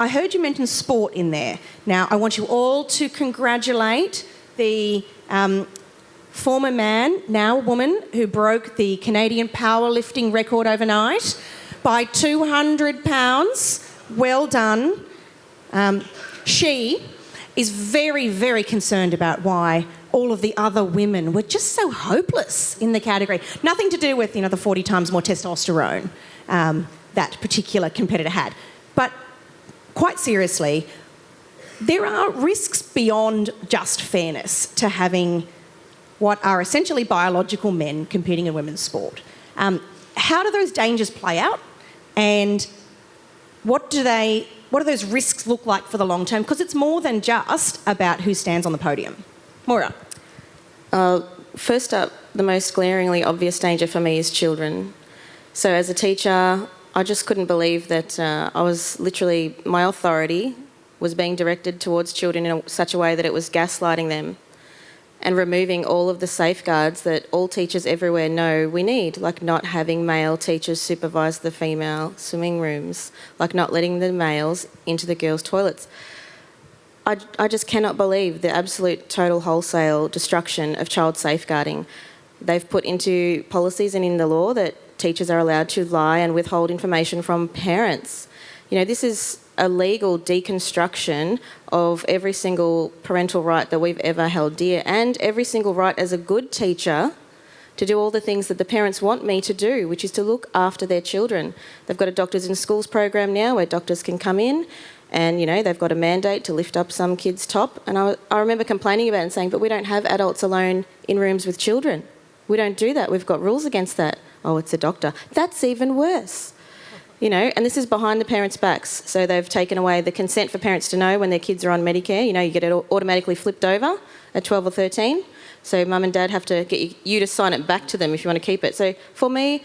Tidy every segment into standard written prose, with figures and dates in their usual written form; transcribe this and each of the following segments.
I heard you mention sport in there. Now, I want you all to congratulate the former man, now woman, who broke the Canadian powerlifting record overnight by 200 pounds. Well done. She is very, very concerned about why all of the other women were just so hopeless in the category. Nothing to do with, the 40 times more testosterone that particular competitor had. But quite seriously, there are risks beyond just fairness to having what are essentially biological men competing in women's sport. How do those dangers play out? And what do those risks look like for the long term? Because it's more than just about who stands on the podium. Maura. First up, the most glaringly obvious danger for me is children. So as a teacher, I just couldn't believe that my authority was being directed towards children in such a way that it was gaslighting them and removing all of the safeguards that all teachers everywhere know we need, like not having male teachers supervise the female swimming rooms, like not letting the males into the girls' toilets. I just cannot believe the absolute total wholesale destruction of child safeguarding. They've put into policies and in the law that teachers are allowed to lie and withhold information from parents. This is a legal deconstruction of every single parental right that we've ever held dear, and every single right as a good teacher to do all the things that the parents want me to do, which is to look after their children. They've got a Doctors in Schools program now where doctors can come in and, they've got a mandate to lift up some kid's top. And I remember complaining about it and saying, but we don't have adults alone in rooms with children. We don't do that. We've got rules against that. Oh, it's a doctor. That's even worse. And this is behind the parents' backs. So they've taken away the consent for parents to know when their kids are on Medicare. You get it automatically flipped over at 12 or 13. So mum and dad have to get you to sign it back to them if you want to keep it. So for me,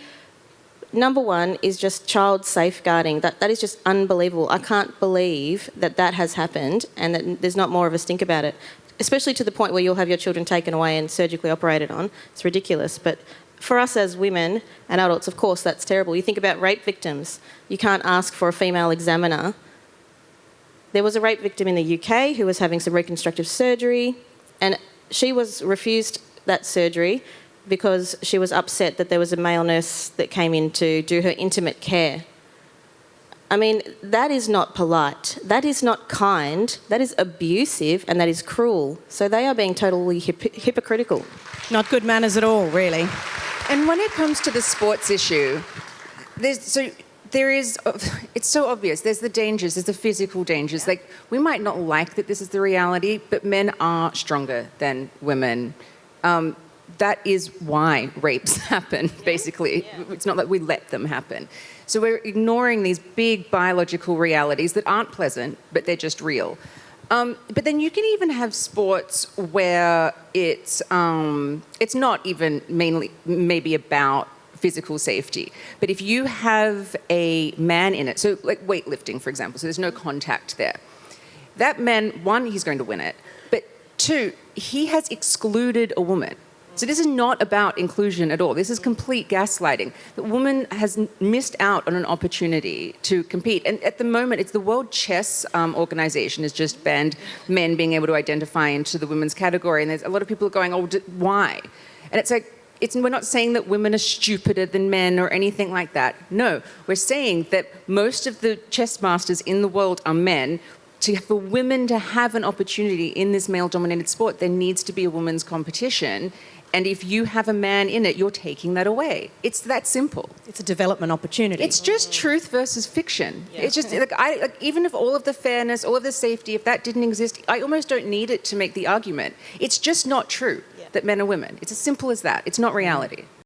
number one is just child safeguarding. That is just unbelievable. I can't believe that has happened and that there's not more of a stink about it, especially to the point where you'll have your children taken away and surgically operated on. It's ridiculous. But for us as women and adults, of course, that's terrible. You think about rape victims. You can't ask for a female examiner. There was a rape victim in the UK who was having some reconstructive surgery, and she was refused that surgery because she was upset that there was a male nurse that came in to do her intimate care. I mean, that is not polite. That is not kind. That is abusive, and that is cruel. So they are being totally hypocritical. Not good manners at all, really. And when it comes to the sports issue, it's so obvious. There's the dangers, there's the physical dangers. Like, we might not like that this is the reality, but men are stronger than women. That is why rapes happen, basically. Yeah. It's not that we let them happen. So we're ignoring these big biological realities that aren't pleasant, but they're just real. But then you can even have sports where it's not even mainly maybe about physical safety. But if you have a man in it, so like weightlifting, for example, so there's no contact there. That man, one, he's going to win it. But two, he has excluded a woman. So this is not about inclusion at all. This is complete gaslighting. The woman has missed out on an opportunity to compete. And at the moment, it's the World Chess Organization has just banned men being able to identify into the women's category. And there's a lot of people going, oh, why? And it's like, we're not saying that women are stupider than men or anything like that. No, we're saying that most of the chess masters in the world are men. For women to have an opportunity in this male-dominated sport, there needs to be a women's competition. And if you have a man in it, you're taking that away. It's that simple. It's a development opportunity. It's just truth versus fiction. Yeah. It's just, even if all of the fairness, all of the safety, if that didn't exist, I almost don't need it to make the argument. It's just not true that men are women. It's as simple as that. It's not reality.